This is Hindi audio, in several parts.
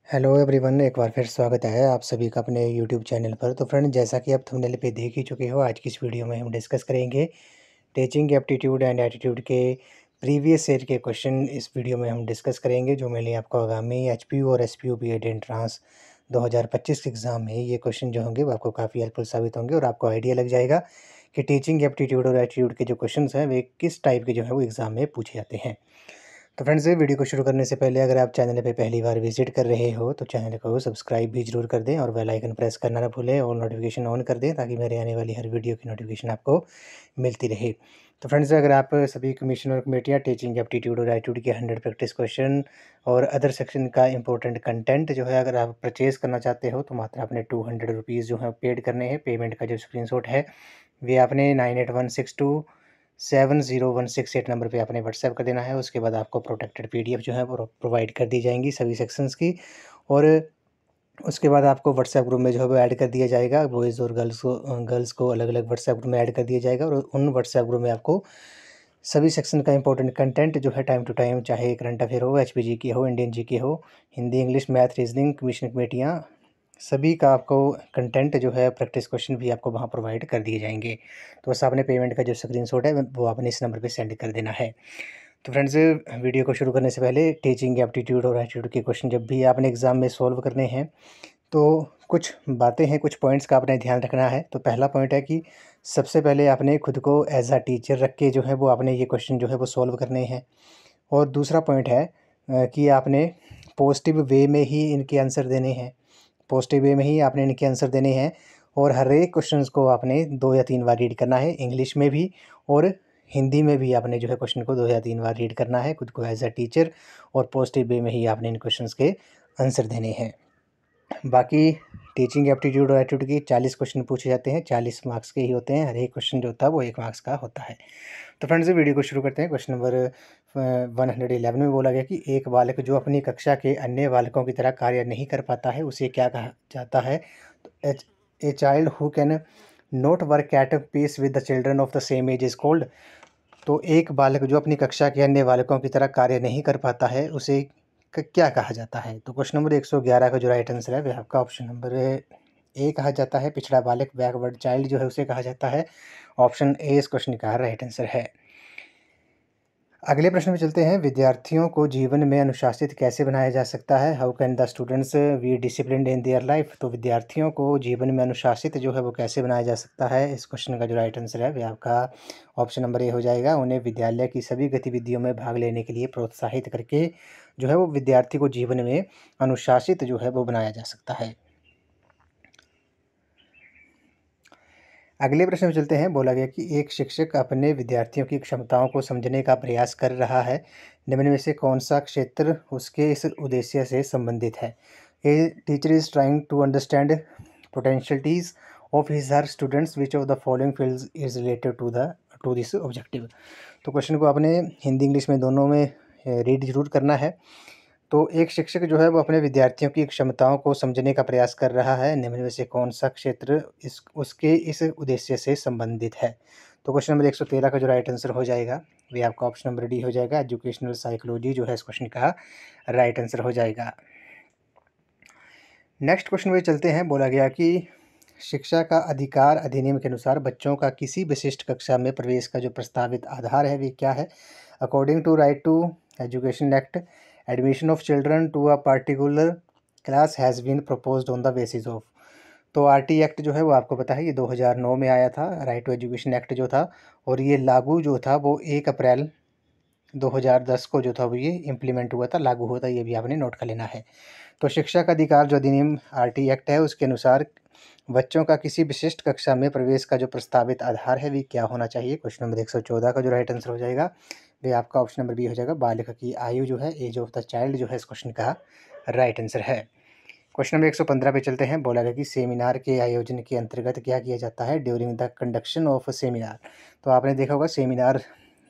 हेलो एवरीवन, एक बार फिर स्वागत है आप सभी का अपने यूट्यूब चैनल पर। तो फ्रेंड, जैसा कि आप थंबनेल पे देख ही चुके हो, आज की इस वीडियो में हम डिस्कस करेंगे टीचिंग एप्टीट्यूड एंड एटीट्यूड के प्रीवियस ईयर के क्वेश्चन। इस वीडियो में हम डिस्कस करेंगे जो मेनली आपको आगामी एचपीयू और एसपीयू बीएड एंट्रांस 2025 के एग्ज़ाम में ये क्वेश्चन जो होंगे वो आपको काफ़ी हेल्पफुल साबित होंगे और आपको आइडिया लग जाएगा कि टीचिंग एप्टीट्यूड और एटीट्यूड के जो क्वेश्चन हैं वे किस टाइप के जो है वो एग्ज़ाम में पूछे जाते हैं। तो फ्रेंड्स, ये वीडियो को शुरू करने से पहले अगर आप चैनल पे पहली बार विजिट कर रहे हो तो चैनल को सब्सक्राइब भी जरूर कर दें और बेल आइकन प्रेस करना ना भूलें और नोटिफिकेशन ऑन कर दें ताकि मेरे आने वाली हर वीडियो की नोटिफिकेशन आपको मिलती रहे। तो फ्रेंड्स, अगर आप सभी कमीशन और कमेटियाँ टीचिंग एप्टीट्यूड और एटीट्यूड के 100 प्रैक्टिस क्वेश्चन और अदर सेक्शन का इंपॉर्टेंट कंटेंट जो है अगर आप परचेज करना चाहते हो तो मात्र आपने 200 रुपीज़ जो है पेड करने हैं। पेमेंट का जो स्क्रीनशॉट है वे आपने 9816270168 नंबर पे आपने व्हाट्सएप कर देना है। उसके बाद आपको प्रोटेक्टेड पीडीएफ जो है वो प्रोवाइड कर दी जाएंगी सभी सेक्शंस की, और उसके बाद आपको व्हाट्सएप ग्रुप में जो है वो ऐड कर दिया जाएगा। बॉयज़ और गर्ल्स को अलग अलग व्हाट्सएप ग्रुप में ऐड कर दिया जाएगा और उन व्हाट्सएप ग्रुप में आपको सभी सेक्शन का इंपॉर्टेंट कंटेंट जो है टाइम टू टाइम, चाहे करंट अफेयर हो, एचपीजी की हो, इंडियन जी की हो, Hindi, English, math, reasoning, commission कमेटियाँ, सभी का आपको कंटेंट जो है प्रैक्टिस क्वेश्चन भी आपको वहाँ प्रोवाइड कर दिए जाएंगे। तो बस आपने पेमेंट का जो स्क्रीनशॉट है वो आपने इस नंबर पे सेंड कर देना है। तो फ्रेंड्स, वीडियो को शुरू करने से पहले टीचिंग एप्टीट्यूड और एटीट्यूड के क्वेश्चन जब भी आपने एग्ज़ाम में सॉल्व करने हैं तो कुछ बातें हैं, कुछ पॉइंट्स का आपने ध्यान रखना है। तो पहला पॉइंट है कि सबसे पहले आपने खुद को एज अ टीचर रख के जो है वो आपने ये क्वेश्चन जो है वो सॉल्व करने हैं। और दूसरा पॉइंट है कि आपने पॉजिटिव वे में ही इनके आंसर देने हैं। पॉजिटिव वे में ही आपने इनके आंसर देने हैं और हर एक क्वेश्चंस को आपने 2 या 3 बार रीड करना है, इंग्लिश में भी और हिंदी में भी आपने जो है क्वेश्चन को 2 या 3 बार रीड करना है खुद को एज अ टीचर, और पॉजिटिव वे में ही आपने इन क्वेश्चंस के आंसर देने हैं। बाकी टीचिंग एप्टीट्यूड और एटीट्यूड की 40 क्वेश्चन पूछे जाते हैं, 40 मार्क्स के ही होते हैं। हर एक क्वेश्चन जो होता है वो 1 मार्क्स का होता है। तो फ्रेंड्स, वीडियो को शुरू करते हैं। क्वेश्चन नंबर 111 में बोला गया कि एक बालक जो अपनी कक्षा के अन्य बालकों की तरह कार्य नहीं कर पाता है उसे क्या कहा जाता है। तो a child who can not work at peace with the children of the same age is called. तो एक बालक जो अपनी कक्षा के अन्य बालकों की तरह कार्य नहीं कर पाता है उसे क्या कहा जाता है। तो क्वेश्चन नंबर 111 का जो राइट आंसर है वह आपका ऑप्शन नंबर ए कहा जाता है। पिछड़ा बालक, बैकवर्ड चाइल्ड जो है उसे कहा जाता है। ऑप्शन ए इस क्वेश्चन का राइट आंसर है। अगले प्रश्न में चलते हैं। विद्यार्थियों को जीवन में अनुशासित कैसे बनाया जा सकता है। How can the students be disciplined in their life. तो विद्यार्थियों को जीवन में अनुशासित जो है वो कैसे बनाया जा सकता है। इस क्वेश्चन का जो राइट आंसर है वह आपका ऑप्शन नंबर ए हो जाएगा। उन्हें विद्यालय की सभी गतिविधियों में भाग लेने के लिए प्रोत्साहित करके जो है वो विद्यार्थी को जीवन में अनुशासित जो है वो बनाया जा सकता है। अगले प्रश्न में चलते हैं। बोला गया कि एक शिक्षक अपने विद्यार्थियों की क्षमताओं को समझने का प्रयास कर रहा है। निम्न में से कौन सा क्षेत्र उसके इस उद्देश्य से संबंधित है। A teacher is trying to understand potentialities of his her students which of the following fields is related to this objective. तो क्वेश्चन को आपने हिंदी इंग्लिश में दोनों में रीड जरूर करना है। तो एक शिक्षक जो है वो अपने विद्यार्थियों की क्षमताओं को समझने का प्रयास कर रहा है। निम्न में से कौन सा क्षेत्र इस उसके इस उद्देश्य से संबंधित है। तो क्वेश्चन नंबर 113 का जो राइट आंसर हो जाएगा वे आपका ऑप्शन नंबर डी हो जाएगा। एजुकेशनल साइकोलॉजी जो है इस क्वेश्चन का राइट आंसर हो जाएगा। नेक्स्ट क्वेश्चन में चलते हैं। बोला गया कि शिक्षा का अधिकार अधिनियम के अनुसार बच्चों का किसी विशिष्ट कक्षा में प्रवेश का जो प्रस्तावित आधार है वे क्या है। According to right to education act, admission of children to a particular class has been proposed on the basis of. तो आरटी एक्ट जो है वो आपको पता है ये 2009 में आया था। राइट टू एजुकेशन एक्ट जो था और ये लागू जो था वो 1 अप्रैल 2010 को जो था वो ये इम्प्लीमेंट हुआ था, लागू हुआ था। ये भी आपने नोट कर लेना है। तो शिक्षा का अधिकार जो अधिनियम आरटी एक्ट है उसके अनुसार बच्चों का किसी विशिष्ट कक्षा में प्रवेश का जो प्रस्तावित आधार है वे क्या होना चाहिए। क्वेश्चन नंबर 114 का जो राइट आंसर हो जाएगा वे आपका ऑप्शन नंबर बी हो जाएगा। बालिका की आयु जो है, एज ऑफ द चाइल्ड जो है इस क्वेश्चन का राइट आंसर है। क्वेश्चन नंबर 115 पे चलते हैं। बोला गया कि सेमिनार के आयोजन के अंतर्गत क्या किया जाता है during the conduction of seminar. तो आपने देखा होगा सेमिनार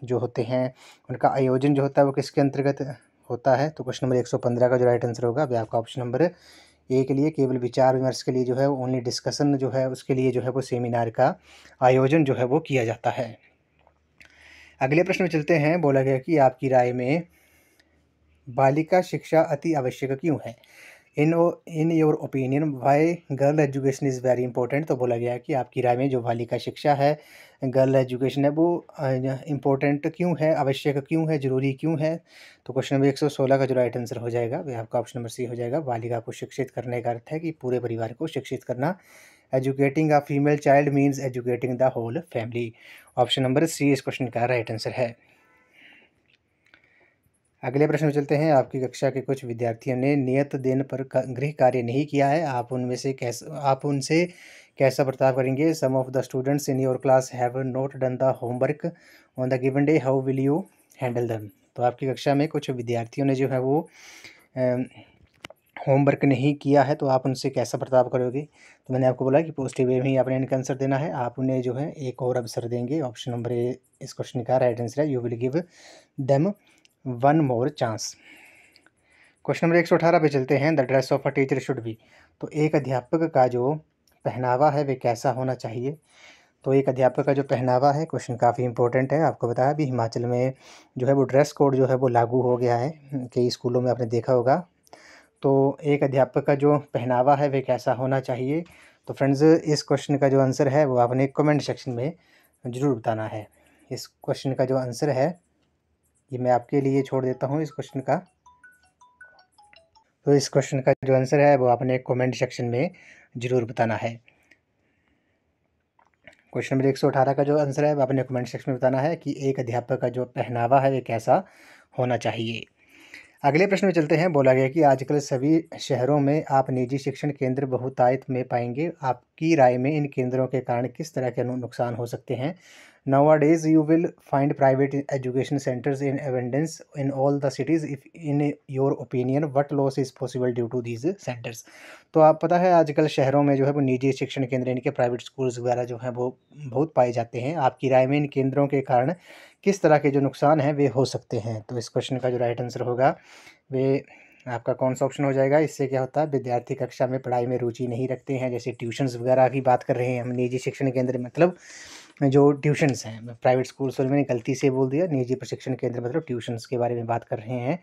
जो होते हैं उनका आयोजन जो होता है वो किसके अंतर्गत होता है। तो क्वेश्चन नंबर 115 का जो राइट आंसर होगा वह आपका ऑप्शन नंबर ए के लिए, केवल विचार विमर्श के लिए जो है ओनली डिस्कशन जो है उसके लिए जो है वो सेमिनार का आयोजन जो है वो किया जाता है। अगले प्रश्न में चलते हैं। बोला गया कि आपकी राय में बालिका शिक्षा अति आवश्यक क्यों है। In your opinion why girl education is very important. तो बोला गया है कि आपकी राय में जो बालिका शिक्षा है, गर्ल एजुकेशन है, वो इम्पोर्टेंट क्यों है, आवश्यक क्यों है, ज़रूरी क्यों है। तो क्वेश्चन नंबर 116 का जो राइट आंसर हो जाएगा वह आपका ऑप्शन नंबर सी हो जाएगा। बालिका को शिक्षित करने का अर्थ है कि पूरे परिवार को शिक्षित करना। Educating a female child means educating the whole family. Option number C इस क्वेश्चन का राइट आंसर है। अगले प्रश्न में चलते हैं। आपकी कक्षा के कुछ विद्यार्थियों ने नियत दिन पर गृह कार्य नहीं किया है, आप उनसे कैसा बर्ताव करेंगे। Some of the students in your class have not done the homework on the given day, how will you handle them. तो आपकी कक्षा में कुछ विद्यार्थियों ने जो है वो होमवर्क नहीं किया है, तो आप उनसे कैसा बर्ताव करोगे। तो मैंने आपको बोला कि पॉजिटिव वे में ही आपने इनका आंसर देना है। आप उन्हें जो है एक और अवसर देंगे। ऑप्शन नंबर ए इस क्वेश्चन का राइट आंसर है। You will give them one more chance. Question number 118 पे चलते हैं। The dress of a teacher should be. तो एक अध्यापक का जो पहनावा है वे कैसा होना चाहिए। तो एक अध्यापक का जो पहनावा है, क्वेश्चन काफ़ी इंपॉर्टेंट है। आपको बताया अभी हिमाचल में जो है वो ड्रेस कोड जो है वो लागू हो गया है, कई स्कूलों में आपने देखा होगा। तो एक अध्यापक का जो पहनावा है वे कैसा होना चाहिए। तो फ्रेंड्स, इस क्वेश्चन का जो आंसर है वो आपने कमेंट सेक्शन में ज़रूर बताना है। इस क्वेश्चन का जो आंसर है ये मैं आपके लिए छोड़ देता हूँ इस क्वेश्चन का। तो इस क्वेश्चन का जो आंसर है वो आपने कमेंट सेक्शन में ज़रूर बताना है। क्वेश्चन नंबर 118 का जो आंसर है वो आपने कमेंट सेक्शन में बताना है कि एक अध्यापक का जो पहनावा है वो कैसा होना चाहिए। अगले प्रश्न में चलते हैं। बोला गया कि आजकल सभी शहरों में आप निजी शिक्षण केंद्र बहुतायत में पाएंगे। आपकी राय में इन केंद्रों के कारण किस तरह के नुकसान हो सकते हैं। Nowadays you will find private education centers in abundance in all the cities. If in your opinion what loss is possible due to these centers। तो आप पता है आजकल शहरों में जो है वो निजी शिक्षण केंद्र, इनके प्राइवेट स्कूल्स वगैरह जो हैं वो बहुत पाए जाते हैं। आपकी राय में इन केंद्रों के कारण किस तरह के जो नुकसान हैं वे हो सकते हैं। तो इस क्वेश्चन का जो राइट आंसर होगा वे आपका कौन सा ऑप्शन हो जाएगा। इससे क्या होता है, विद्यार्थी कक्षा में पढ़ाई में रुचि नहीं रखते हैं। जैसे ट्यूशन्स वगैरह की बात कर रहे हैं हम। निजी शिक्षण केंद्र मतलब जो ट्यूशन्स हैं, प्राइवेट स्कूल, सॉरी मैंने गलती से बोल दिया, निजी प्रशिक्षण केंद्र मतलब ट्यूशन्स के बारे में बात कर रहे हैं।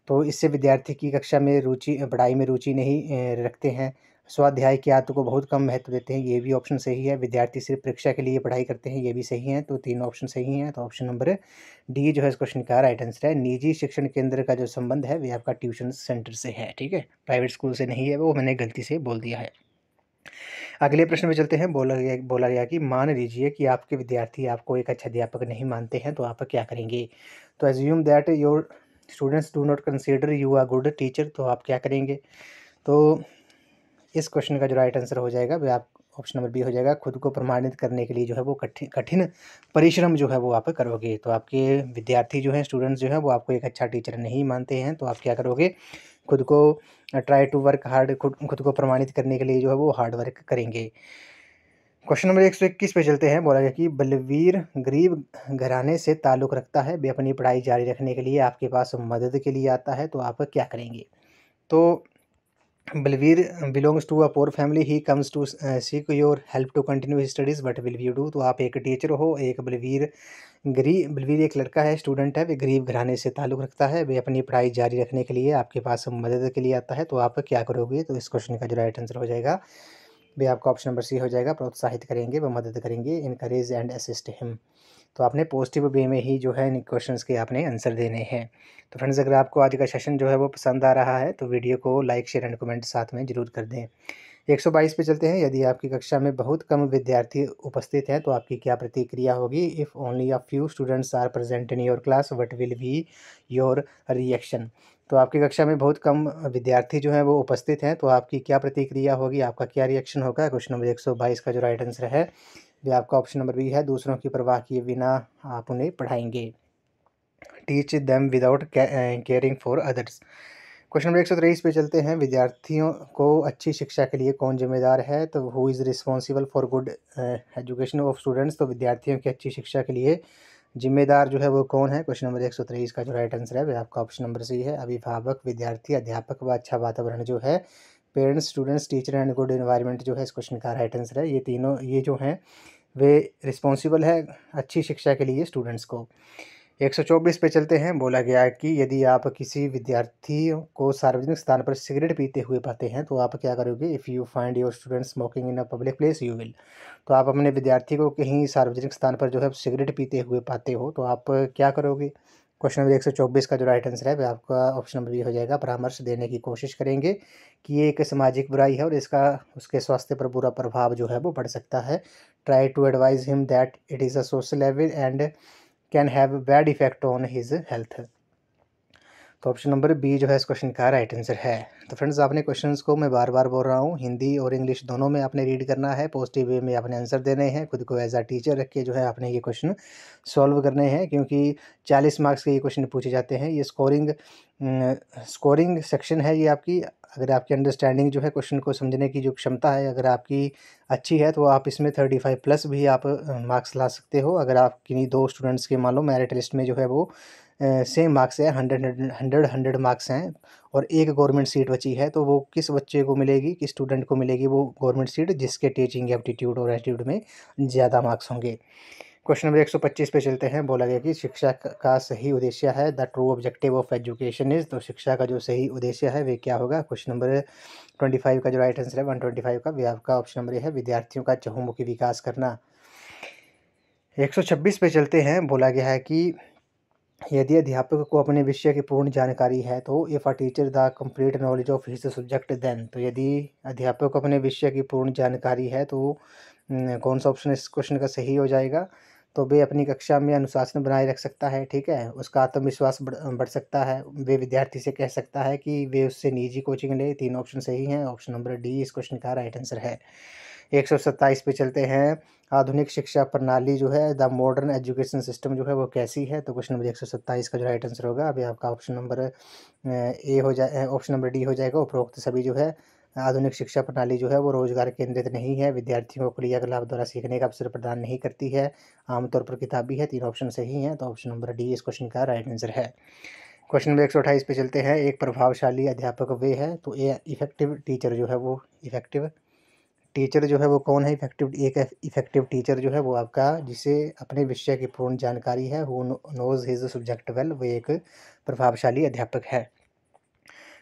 तो इससे विद्यार्थी की कक्षा में रुचि, पढ़ाई में रुचि नहीं रखते हैं। स्वाध्याय की आदतों को बहुत कम महत्व देते हैं, ये भी ऑप्शन सही है। विद्यार्थी सिर्फ परीक्षा के लिए पढ़ाई करते हैं, ये भी सही है। तो तीन ऑप्शन सही हैं। तो ऑप्शन नंबर डी जो है इस क्वेश्चन का राइट आंसर है। निजी शिक्षण केंद्र का जो संबंध है वे आपका ट्यूशन सेंटर से है, ठीक है, प्राइवेट स्कूल से नहीं है, वो मैंने गलती से बोल दिया है। अगले प्रश्न में चलते हैं। बोला गया कि मान लीजिए कि आपके विद्यार्थी आपको एक अच्छा अध्यापक नहीं मानते हैं, तो आप क्या करेंगे। तो assume that your students do not consider you a good teacher. तो आप क्या करेंगे। तो इस क्वेश्चन का जो राइट आंसर हो जाएगा वह आप ऑप्शन नंबर बी हो जाएगा। खुद को प्रमाणित करने के लिए जो है वो कठिन परिश्रम जो है वो आप करोगे। तो आपके विद्यार्थी जो हैं, स्टूडेंट्स जो हैं वो आपको एक अच्छा टीचर नहीं मानते हैं, तो आप क्या करोगे, खुद को ट्राई टू वर्क हार्ड, खुद को प्रमाणित करने के लिए जो है वो हार्ड वर्क करेंगे। क्वेश्चन नंबर 121 पे चलते हैं। बोला गया कि बलवीर गरीब घराने से ताल्लुक़ रखता है, वे अपनी पढ़ाई जारी रखने के लिए आपके पास मदद के लिए आता है, तो आप क्या करेंगे। तो Balvir belongs to a poor family, he comes to seek your help to continue his studies, what will you do. तो आप एक टीचर हो, एक बलवीर एक लड़का है, स्टूडेंट है, वे गरीब घराने से ताल्लुक़ रखता है, वे अपनी पढ़ाई जारी रखने के लिए आपके पास मदद के लिए आता है, तो आप क्या करोगे। तो इस क्वेश्चन का जो राइट आंसर हो जाएगा वे आपका ऑप्शन नंबर सी हो जाएगा। प्रोत्साहित करेंगे, व मदद करेंगे, इनकरेज एंड असिस्ट हिम। तो आपने पॉजिटिव वे में ही जो है इन क्वेश्चंस के आपने आंसर देने हैं। तो फ्रेंड्स, अगर आपको आज का सेशन जो है वो पसंद आ रहा है तो वीडियो को लाइक, शेयर एंड कमेंट साथ में ज़रूर कर दें। 122 पे चलते हैं। यदि आपकी कक्षा में बहुत कम विद्यार्थी उपस्थित हैं तो आपकी क्या प्रतिक्रिया होगी। If only a few students are present in your class, what will be your reaction. तो आपकी कक्षा में बहुत कम विद्यार्थी जो हैं वो उपस्थित हैं, तो आपकी क्या प्रतिक्रिया होगी, आपका क्या रिएक्शन होगा। क्वेश्चन नंबर 122 का जो राइट आंसर है ये आपका ऑप्शन नंबर बी है। दूसरों की परवाह किए बिना आप उन्हें पढ़ाएंगे। Teach them without caring for others. Question number 123 पे चलते हैं। विद्यार्थियों को अच्छी शिक्षा के लिए कौन जिम्मेदार है। तो who is responsible for good education of students. तो विद्यार्थियों की अच्छी शिक्षा के लिए जिम्मेदार जो है वो कौन है। क्वेश्चन नंबर 123 का जो राइट आंसर है वह आपका ऑप्शन नंबर सी है। अभिभावक, विद्यार्थी, अध्यापक व अच्छा वातावरण जो है, parents, students, teacher and good environment जो है इस क्वेश्चन का राइट आंसर है। ये तीनों ये जो हैं वे रिस्पॉन्सिबल है अच्छी शिक्षा के लिए स्टूडेंट्स को। 124 पे चलते हैं। बोला गया है कि यदि आप किसी विद्यार्थी को सार्वजनिक स्थान पर सिगरेट पीते हुए पाते हैं तो आप क्या करोगे? If you find your student smoking in a public place you will. तो आप अपने विद्यार्थी को कहीं सार्वजनिक स्थान पर जो है सिगरेट पीते हुए पाते हो तो आप क्या करोगे? क्वेश्चन नंबर 124 का जो राइट आंसर है वह आपका ऑप्शन नंबर बी हो जाएगा। परामर्श देने की कोशिश करेंगे कि ये एक सामाजिक बुराई है और इसका उसके स्वास्थ्य पर बुरा प्रभाव जो है वो पड़ सकता है। Try to advise him that it is a social evil and can have bad effect on his health. तो ऑप्शन नंबर बी जो है इस क्वेश्चन का राइट आंसर है। तो फ्रेंड्स आपने क्वेश्चंस को मैं बार बार बोल रहा हूँ, हिंदी और इंग्लिश दोनों में आपने रीड करना है, पॉजिटिव वे में आपने आंसर देने हैं, खुद को एज अ टीचर रख के जो है आपने ये क्वेश्चन सॉल्व करने हैं, क्योंकि 40 मार्क्स के ये क्वेश्चन पूछे जाते हैं। ये स्कोरिंग सेक्शन है ये आपकी। अगर आपकी अंडरस्टैंडिंग जो है क्वेश्चन को समझने की जो क्षमता है अगर आपकी अच्छी है तो आप इसमें 35 प्लस भी आप मार्क्स ला सकते हो। अगर आप किन्हीं दो स्टूडेंट्स के मान लो मेरिट लिस्ट में जो है वो सेम मार्क्स है, 100 मार्क्स हैं और एक गवर्नमेंट सीट बची है, तो वो किस बच्चे को मिलेगी, किस स्टूडेंट को मिलेगी वो गवर्नमेंट सीट जिसके टीचिंग एप्टीट्यूड और एटीट्यूड में ज़्यादा मार्क्स होंगे। क्वेश्चन नंबर 125 पे चलते हैं। बोला गया कि शिक्षा का सही उद्देश्य है, the true objective of education is. तो शिक्षा का जो सही उद्देश्य है वे क्या होगा? क्वेश्चन नंबर 25 का जो राइट आंसर है 125 का वे आपका ऑप्शन नंबर है, विद्यार्थियों का चहुमुखी विकास करना। 126 पे चलते हैं। बोला गया है कि यदि अध्यापक को अपने विषय की पूर्ण जानकारी है तो if a teacher the complete knowledge of his subject then. तो यदि अध्यापक को अपने विषय की पूर्ण जानकारी है तो कौन सा ऑप्शन इस क्वेश्चन का सही हो जाएगा? तो वे अपनी कक्षा में अनुशासन बनाए रख सकता है, ठीक है, उसका आत्मविश्वास बढ़ सकता है, वे विद्यार्थी से कह सकता है कि वे उससे निजी कोचिंग ले। तीन ऑप्शन सही हैं, ऑप्शन नंबर डी इस क्वेश्चन का राइट आंसर है। 127 पे चलते हैं। आधुनिक शिक्षा प्रणाली जो है द मॉडर्न एजुकेशन सिस्टम जो है वो कैसी है? तो क्वेश्चन नंबर 127 का जो राइट आंसर होगा अभी आपका ऑप्शन नंबर ए हो जाए, ऑप्शन नंबर डी हो जाएगा। उपरोक्त सभी जो है आधुनिक शिक्षा प्रणाली जो है वो रोजगार केंद्रित नहीं है, विद्यार्थियों को क्रियाकलाप द्वारा सीखने का अवसर प्रदान नहीं करती है, आमतौर पर किताबी है। तीन ऑप्शन सही हैं, तो ऑप्शन नंबर डी इस क्वेश्चन का राइट आंसर है। क्वेश्चन नंबर 128 पे चलते हैं। एक प्रभावशाली अध्यापक वे है, तो ए इफेक्टिव टीचर जो है वो इफेक्टिव टीचर जो है वो कौन है? एक इफेक्टिव टीचर जो है वो आपका जिसे अपने विषय की पूर्ण जानकारी है, who knows his subject well, वो एक प्रभावशाली अध्यापक है।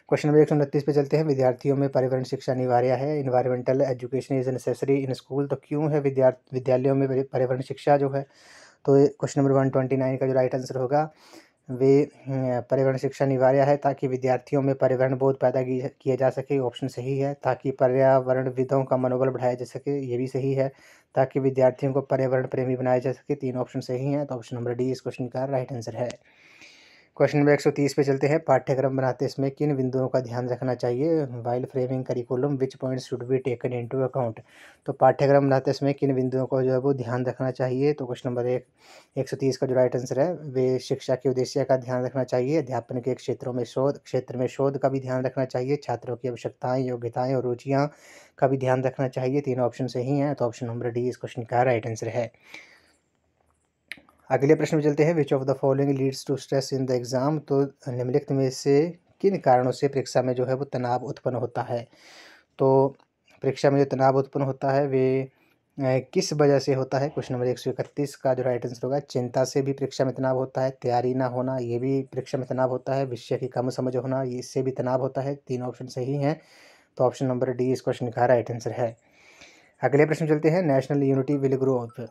क्वेश्चन नंबर 129 पे चलते हैं। विद्यार्थियों में पर्यावरण शिक्षा अनिवार्य है, environmental education is necessary in school. तो क्यों है विद्यालयों में पर्यावरण शिक्षा जो है? तो क्वेश्चन नंबर 129 का जो राइट आंसर होगा वे पर्यावरण शिक्षा अनिवार्य है ताकि विद्यार्थियों में पर्यावरण बोध पैदा किया जा सके, ऑप्शन सही है। ताकि पर्यावरणविदों का मनोबल बढ़ाया जा सके, ये भी सही है। ताकि विद्यार्थियों को पर्यावरण प्रेमी बनाया जा सके, तीन ऑप्शन सही हैं, तो ऑप्शन नंबर डी इस क्वेश्चन का राइट आंसर है। क्वेश्चन नंबर 130 पे चलते हैं। पाठ्यक्रम बनाते समय किन बिंदुओं का ध्यान रखना चाहिए? While framing curriculum which points should be taken into account. तो पाठ्यक्रम बनाते समय किन बिंदुओं को जो है वो ध्यान रखना चाहिए? तो क्वेश्चन नंबर 130 का जो राइट आंसर है वे शिक्षा के उद्देश्य का ध्यान रखना चाहिए, अध्यापन के क्षेत्र में शोध का भी ध्यान रखना चाहिए, छात्रों की आवश्यकताएं, योग्यताएं और रुचियां का भी ध्यान रखना चाहिए। तीन ऑप्शन सही हैं, तो ऑप्शन नंबर डी इस क्वेश्चन का राइट आंसर है। अगले प्रश्न में चलते हैं। Which of the following leads to stress in the exam. तो निम्नलिखित में से किन कारणों से परीक्षा में जो है वो तनाव उत्पन्न होता है? तो परीक्षा में जो तनाव उत्पन्न होता है वे किस वजह से होता है? क्वेश्चन नंबर 131 का जो राइट आंसर होगा चिंता से भी परीक्षा में तनाव होता है, तैयारी ना होना ये भी परीक्षा में तनाव होता है, विषय की कम समझ होना ये इससे भी तनाव होता है। तीन ऑप्शन सही हैं, तो ऑप्शन नंबर डी इस क्वेश्चन का राइट आंसर है। अगले प्रश्न चलते हैं। National unity will grow up.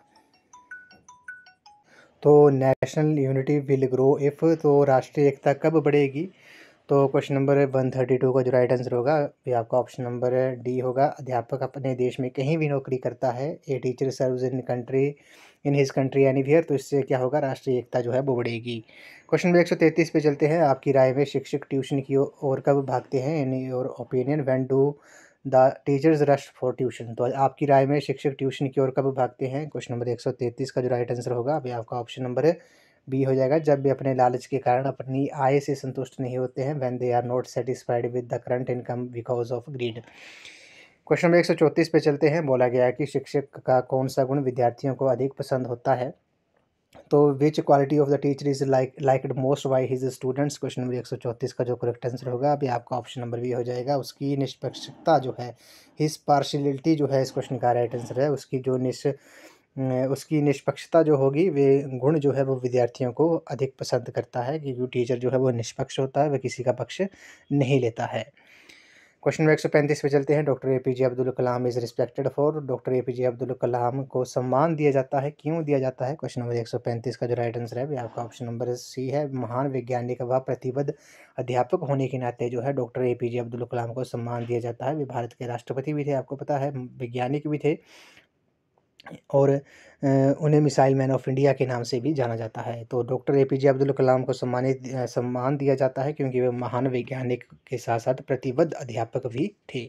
तो national unity will grow if, तो राष्ट्रीय एकता कब बढ़ेगी? तो क्वेश्चन नंबर 132 का जो राइट आंसर होगा ये आपका ऑप्शन नंबर डी होगा। अध्यापक अपने देश में कहीं भी नौकरी करता है, a teacher serves in his country anywhere, तो इससे क्या होगा? राष्ट्रीय एकता जो है वो बढ़ेगी। क्वेश्चन नंबर 133 पे चलते हैं। आपकी राय में शिक्षक ट्यूशन की ओर कब भागते हैं? इन your opinion when do the teachers rush for tuition. तो आपकी राय में शिक्षक ट्यूशन की ओर कब भागते हैं? क्वेश्चन नंबर 133 का जो राइट आंसर होगा अभी आपका ऑप्शन नंबर बी हो जाएगा। जब भी अपने लालच के कारण अपनी आय से संतुष्ट नहीं होते हैं, when they are not satisfied with the current income because of greed. Question number 134 पे चलते हैं। बोला गया है कि शिक्षक का कौन सा गुण विद्यार्थियों को अधिक पसंद होता है? तो विच quality of the teacher is liked most by his students. Question number 134 का जो करेक्ट आंसर होगा अभी आपका ऑप्शन नंबर बी हो जाएगा। उसकी निष्पक्षता जो है, हिज पार्शियलिटी जो है इस क्वेश्चन का राइट आंसर है। उसकी जो उसकी निष्पक्षता जो होगी वे गुण जो है वो विद्यार्थियों को अधिक पसंद करता है, क्योंकि टीचर जो है वो निष्पक्ष होता है, वह किसी का पक्ष नहीं लेता है। क्वेश्चन नंबर 135 पे चलते हैं। Doctor APJ Abdul Kalam is respected for, doctor APJ Abdul Kalam को सम्मान दिया जाता है, क्यों दिया जाता है? क्वेश्चन नंबर 135 का जो राइट आंसर है वो आपका ऑप्शन नंबर सी है। महान वैज्ञानिक व प्रतिबद्ध अध्यापक होने के नाते जो है डॉक्टर एपीजे अब्दुल कलाम को सम्मान दिया जाता है। वे भारत के राष्ट्रपति भी थे, आपको पता है, वैज्ञानिक भी थे, और उन्हें मिसाइल मैन ऑफ इंडिया के नाम से भी जाना जाता है। तो डॉक्टर एपीजे अब्दुल कलाम को सम्मान दिया जाता है क्योंकि वे महान वैज्ञानिक के साथ-साथ प्रतिबद्ध अध्यापक भी थे।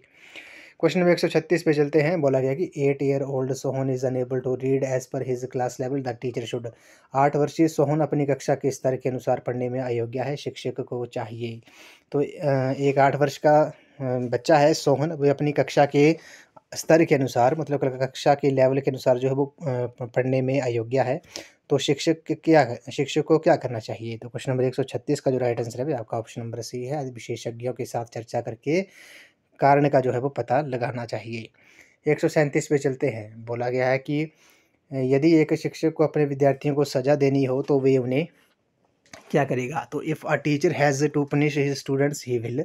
क्वेश्चन नंबर 136 पे चलते हैं। बोला गया कि 8 year old Sohan is unable to read as per his class level, the teacher should. 8 वर्षीय सोहन अपनी कक्षा के स्तर के अनुसार पढ़ने में अयोग्य है, शिक्षक को चाहिए। तो एक 8 वर्ष का बच्चा है सोहन, वो अपनी कक्षा के स्तर के अनुसार, मतलब कक्षा के लेवल के अनुसार जो है वो पढ़ने में अयोग्य है। तो शिक्षक को क्या करना चाहिए? तो क्वेश्चन नंबर 136 का जो राइट आंसर है वो आपका ऑप्शन नंबर सी है। विशेषज्ञों के साथ चर्चा करके कारण का जो है वो पता लगाना चाहिए। 137 पे चलते हैं। बोला गया है कि यदि एक शिक्षक को अपने विद्यार्थियों को सज़ा देनी हो तो वे उन्हें क्या करेगा? तो if a teacher has to punish his students he will,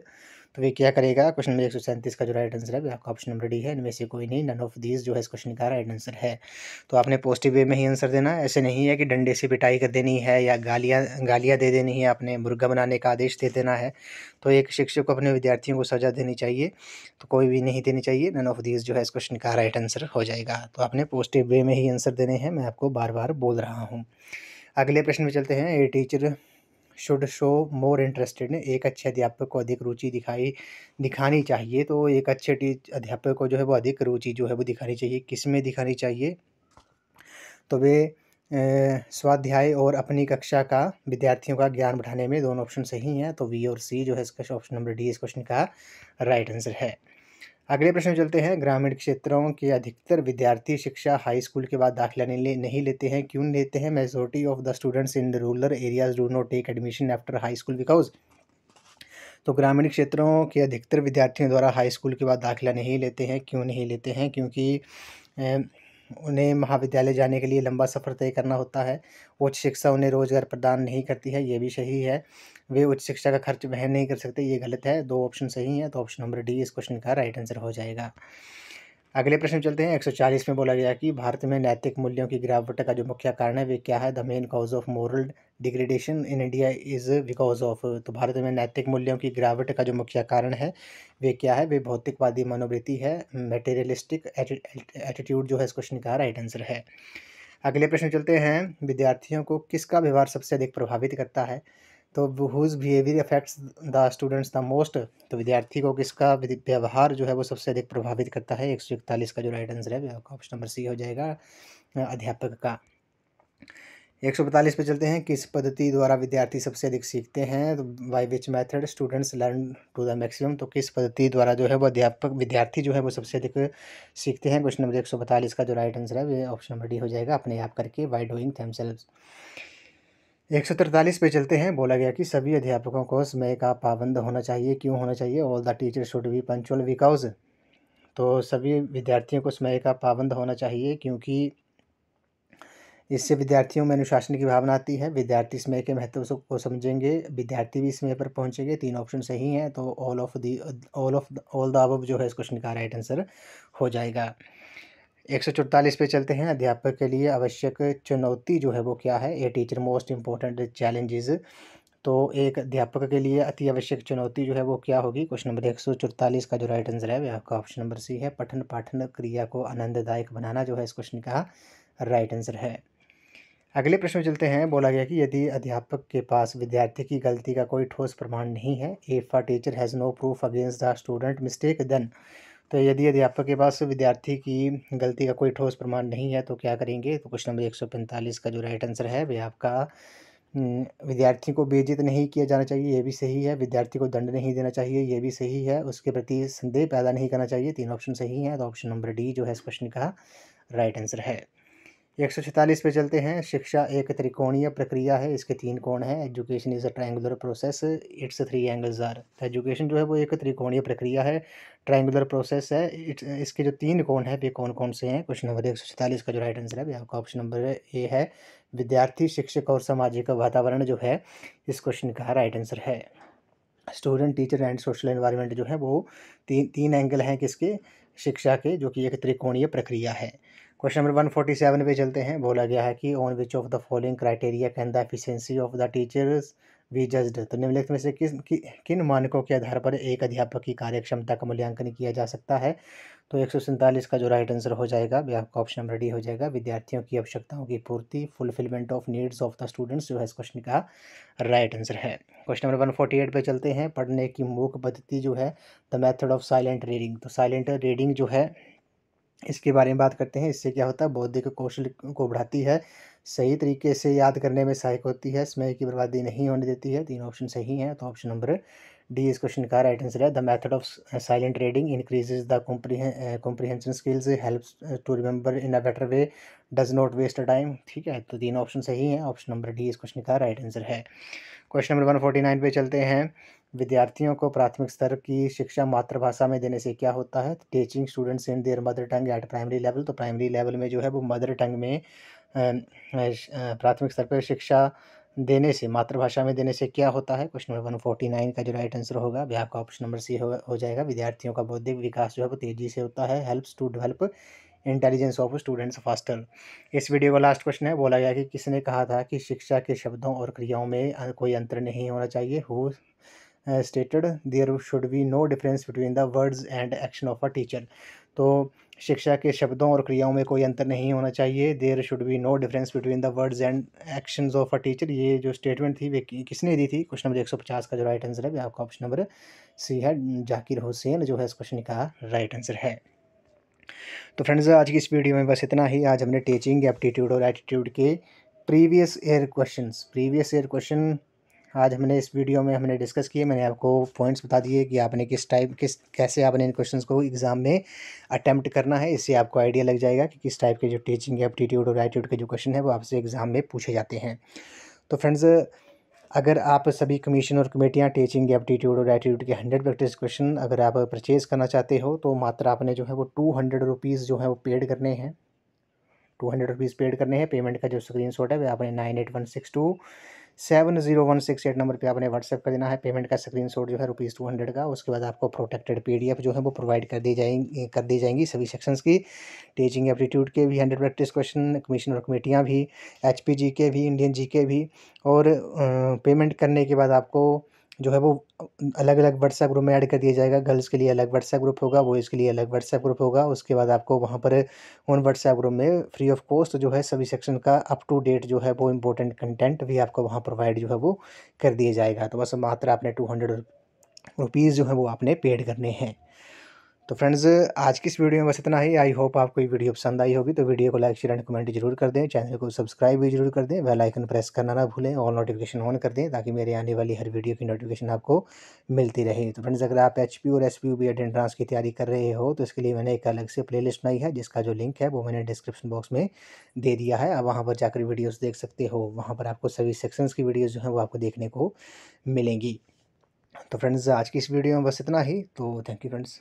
तो वे क्या करेगा? क्वेश्चन नंबर 137 का जो राइट आंसर है वो आपका ऑप्शन नंबर डी है। इनमें से कोई नहीं, नन ऑफ दीज़ जो है इस क्वेश्चन का राइट आंसर है। तो आपने पॉजिटिव वे में ही आंसर देना है, ऐसे नहीं है कि डंडे से पिटाई कर देनी है या गालियाँ दे देनी है, आपने मुर्गा बनाने का आदेश दे देना है। तो एक शिक्षक को अपने विद्यार्थियों को सज़ा देनी चाहिए, तो कोई भी नहीं देनी चाहिए। नन ऑफ दीज़ जो है इस क्वेश्चन का राइट आंसर हो जाएगा। तो आपने पॉजिटिव वे में ही आंसर देने हैं, मैं आपको बार-बार बोल रहा हूँ। अगले प्रश्न में चलते हैं। A teacher should show more interested, एक अच्छे अध्यापक को अधिक रुचि दिखानी चाहिए। तो एक अच्छे अध्यापक को जो है वो अधिक रुचि जो है वो दिखानी चाहिए। किस में दिखानी चाहिए? तो वे स्वाध्याय और अपनी कक्षा का विद्यार्थियों का ज्ञान बढ़ाने में, दोनों ऑप्शन सही हैं। तो बी और सी जो है इसका ऑप्शन नंबर डी इस क्वेश्चन का राइट आंसर है। अगले प्रश्न में चलते हैं। ग्रामीण क्षेत्रों के अधिकतर विद्यार्थी शिक्षा हाई स्कूल के बाद दाखिला नहीं लेते हैं, क्यों लेते हैं? Majority of the students in rural areas do not take admission after high school because. तो ग्रामीण क्षेत्रों के अधिकतर विद्यार्थियों द्वारा हाई स्कूल के बाद दाखिला नहीं लेते हैं, क्यों नहीं लेते हैं? क्योंकि उन्हें महाविद्यालय जाने के लिए लंबा सफ़र तय करना होता है। उच्च शिक्षा उन्हें रोज़गार प्रदान नहीं करती है, ये भी सही है। वे उच्च शिक्षा का खर्च वहन नहीं कर सकते, ये गलत है। 2 ऑप्शन सही हैं, तो ऑप्शन नंबर डी इस क्वेश्चन का राइट आंसर हो जाएगा। अगले प्रश्न चलते हैं। 140 में बोला गया कि भारत में नैतिक मूल्यों की गिरावट का जो मुख्य कारण है वे क्या है? The main cause of moral degradation in India is because of. तो भारत में नैतिक मूल्यों की गिरावट का जो मुख्य कारण है वे क्या है? वे भौतिकवादी मनोवृत्ति है, मटेरियलिस्टिक एटीट्यूड जो है इस क्वेश्चन का राइट आंसर है। अगले प्रश्न चलते हैं। विद्यार्थियों को किसका व्यवहार सबसे अधिक प्रभावित करता है? तो who's behaviour affects the students the most. तो विद्यार्थी को किसका व्यवहार जो है वो सबसे अधिक प्रभावित करता है? 141 का जो राइट आंसर है वो आपका ऑप्शन नंबर सी हो जाएगा, अध्यापक का। 142 पे चलते हैं। किस पद्धति द्वारा विद्यार्थी सबसे अधिक सीखते हैं? तो by which method students learn to the maximum. तो किस पद्धति द्वारा जो है वो विद्यार्थी जो है वो सबसे अधिक सीखते हैं? क्वेश्चन नंबर 142 का जो राइट आंसर है वो ऑप्शन नंबर डी हो जाएगा, अपने आप करके, बाय डूइंग देमसेल्व्स। 143 पे चलते हैं। बोला गया कि सभी अध्यापकों को समय का पाबंद होना चाहिए, क्यों होना चाहिए? All the teacher should be punctual because. तो सभी विद्यार्थियों को समय का पाबंद होना चाहिए क्योंकि इससे विद्यार्थियों में अनुशासन की भावना आती है, विद्यार्थी समय के महत्व को समझेंगे, विद्यार्थी भी समय पर पहुंचेंगे। 3 ऑप्शन सही हैं, तो ऑल द अबव जो है इस क्वेश्चन का राइट आंसर हो जाएगा। 144 पे चलते हैं। अध्यापक के लिए आवश्यक चुनौती जो है वो क्या है? A teacher most important challenges. तो एक अध्यापक के लिए अति आवश्यक चुनौती जो है वो क्या होगी? क्वेश्चन नंबर 144 का जो राइट आंसर है वह आपका ऑप्शन नंबर सी है, पठन पाठन क्रिया को आनंददायक बनाना जो है इस क्वेश्चन का राइट आंसर है। अगले प्रश्न में चलते हैं। बोला गया कि यदि अध्यापक के पास विद्यार्थी की गलती का कोई ठोस प्रमाण नहीं है, if a teacher has no proof against the student mistake then. तो यदि अध्यापक के पास विद्यार्थी की गलती का कोई ठोस प्रमाण नहीं है तो क्या करेंगे? तो क्वेश्चन नंबर 145 का जो राइट आंसर है वह आपका विद्यार्थी को बेइज्जत नहीं किया जाना चाहिए, ये भी सही है। विद्यार्थी को दंड नहीं देना चाहिए, ये भी सही है। उसके प्रति संदेह पैदा नहीं करना चाहिए। 3 ऑप्शन सही हैं, तो ऑप्शन नंबर डी जो है इस क्वेश्चन का राइट आंसर है। 146 पे चलते हैं। शिक्षा एक त्रिकोणीय प्रक्रिया है, इसके 3 कोण हैं। Education is a triangular process, its 3 angles are. Education जो है वो एक त्रिकोणीय प्रक्रिया है, ट्रायंगुलर प्रोसेस है। इसके जो 3 कोण हैं वे कौन-कौन से हैं? क्वेश्चन नंबर 146 का जो राइट आंसर है, आपका ऑप्शन नंबर ए है। विद्यार्थी, शिक्षक और सामाजिक वातावरण जो है इस क्वेश्चन का राइट आंसर है। Student, teacher and social environment जो है वो तीन एंगल हैं किसके? शिक्षा के, जो कि एक त्रिकोणीय प्रक्रिया है। क्वेश्चन नंबर 147 पे चलते हैं। बोला गया है कि on which of the following criteria can the efficiency of the teachers B judged. तो निम्नलिखित में से किन मानकों के आधार पर एक अध्यापक की कार्यक्षमता का मूल्यांकन किया जा सकता है? तो 147 का जो राइट आंसर हो जाएगा वे आपका ऑप्शन नंबर डी हो जाएगा। विद्यार्थियों की आवश्यकताओं की पूर्ति, fulfilment of needs of the students जो है इस क्वेश्चन का राइट आंसर है। क्वेश्चन नंबर 148 पे चलते हैं। पढ़ने की मूक पद्धति जो है, the method of silent reading. तो साइलेंट रीडिंग जो है इसके बारे में बात करते हैं। इससे क्या होता है? बौद्धिक कौशल को बढ़ाती है, सही तरीके से याद करने में सहायक होती है, समय की बर्बादी नहीं होने देती है। 3 ऑप्शन सही हैं, तो ऑप्शन नंबर डी इस क्वेश्चन का राइट आंसर है। The method of silent reading increases the comprehension skills, helps to remember in a better way, does not waste time. ठीक है, तो 3 ऑप्शन सही हैं, ऑप्शन नंबर डी इस क्वेश्चन का राइट आंसर है। क्वेश्चन नंबर 149 पे चलते हैं। विद्यार्थियों को प्राथमिक स्तर की शिक्षा मातृभाषा में देने से क्या होता है? Teaching students in their mother tongue eight primary level. तो प्राइमरी लेवल में जो है वो मदर टंग में प्राथमिक स्तर पर शिक्षा देने से, मातृभाषा में देने से क्या होता है? क्वेश्चन नंबर 149 का जो राइट आंसर होगा वह आपका ऑप्शन नंबर सी हो जाएगा। विद्यार्थियों का बौद्धिक विकास जो है वो तेजी से होता है, helps to develop intelligence of students faster. इस वीडियो का लास्ट क्वेश्चन है। बोला गया कि किसने कहा था कि शिक्षा के शब्दों और क्रियाओं में कोई अंतर नहीं होना चाहिए? Who stated there should be no difference between the words and action of a teacher. तो शिक्षा के शब्दों और क्रियाओं में कोई अंतर नहीं होना चाहिए, there should be no difference between the words and actions of a teacher. ये जो स्टेटमेंट थी वे किसने दी थी? क्वेश्चन नंबर 150 का जो राइट आंसर है आपका ऑप्शन नंबर सी है। जाकिर हुसैन जो है इस क्वेश्चन का राइट आंसर है। तो फ्रेंड्स, आज की इस वीडियो में बस इतना ही। आज हमने टीचिंग एप्टीट्यूड और एटीट्यूड के प्रीवियस ईयर क्वेश्चन आज हमने इस वीडियो में हमने डिस्कस किए। मैंने आपको पॉइंट्स बता दिए कि आपने कैसे आपने इन क्वेश्चंस को एग्ज़ाम में अटेम्प्ट करना है। इससे आपको आइडिया लग जाएगा कि किस टाइप के जो टीचिंग एप्टीट्यूड और एटीट्यूड के जो क्वेश्चन है वो आपसे एग्ज़ाम में पूछे जाते हैं। तो फ्रेंड्स, अगर आप सभी कमीशन और कमेटियाँ टीचिंग एप्टीट्यूड और एटीट्यूड के 100 प्रैक्टिस क्वेश्चन अगर आप परचेज़ करना चाहते हो तो मात्र आपने जो है वो 200 रुपीज़ जो है वो पेड करने हैं। 200 रुपीज़ पेड करने हैं। पेमेंट का जो स्क्रीनशॉट है वह आपने 9816270168 नंबर पे आपने व्हाट्सएप कर देना है। पेमेंट का स्क्रीनशॉट जो है ₹200 का। उसके बाद आपको प्रोटेक्टेड पीडीएफ जो है वो प्रोवाइड कर दी जाएंगी सभी सेक्शंस की। टीचिंग एप्टीट्यूड के भी 100 प्रैक्टिस क्वेश्चन, कमीशन और कमेटियाँ भी, एचपी के भी, इंडियन जीके भी। और पेमेंट करने के बाद आपको जो है वो अलग अलग व्हाट्सएप ग्रुप में ऐड कर दिया जाएगा। गर्ल्स के लिए अलग व्हाट्सएप ग्रुप होगा, बॉयज़ के लिए अलग व्हाट्सएप ग्रुप होगा। उसके बाद आपको वहाँ पर उन व्हाट्सएप ग्रुप में फ्री ऑफ कॉस्ट जो है सभी सेक्शन का अप टू डेट जो है वो इम्पोर्टेंट कंटेंट भी आपको वहाँ प्रोवाइड जो है वो कर दिया जाएगा। तो बस मात्र आपने 200 रुपीज़ जो है वो आपने पेड करने हैं। तो फ्रेंड्स, आज की इस वीडियो में बस इतना ही। आई होप आपको ये वीडियो पसंद आई होगी। तो वीडियो को लाइक, शेयर एंड कमेंट जरूर कर दें। चैनल को सब्सक्राइब भी जरूर कर दें। बेल आइकन प्रेस करना ना भूलें। ऑल नोटिफिकेशन ऑन कर दें ताकि मेरे आने वाली हर वीडियो की नोटिफिकेशन आपको मिलती रहे। तो फ्रेंड्स, अगर आप एचपी और एसपीयू बीएड एंट्रेंस की तैयारी कर रहे हो तो इसके लिए मैंने एक अलग से प्लेलिस्ट बनाई है, जिसका जो लिंक है वो मैंने डिस्क्रिप्शन बॉक्स में दे दिया है। आप वहाँ पर जाकर वीडियोज़ देख सकते हो। वहाँ पर आपको सभी सेक्शंस की वीडियोज़ जो हैं वो आपको देखने को मिलेंगी। तो फ्रेंड्स, आज की इस वीडियो में बस इतना ही। तो थैंक यू फ्रेंड्स।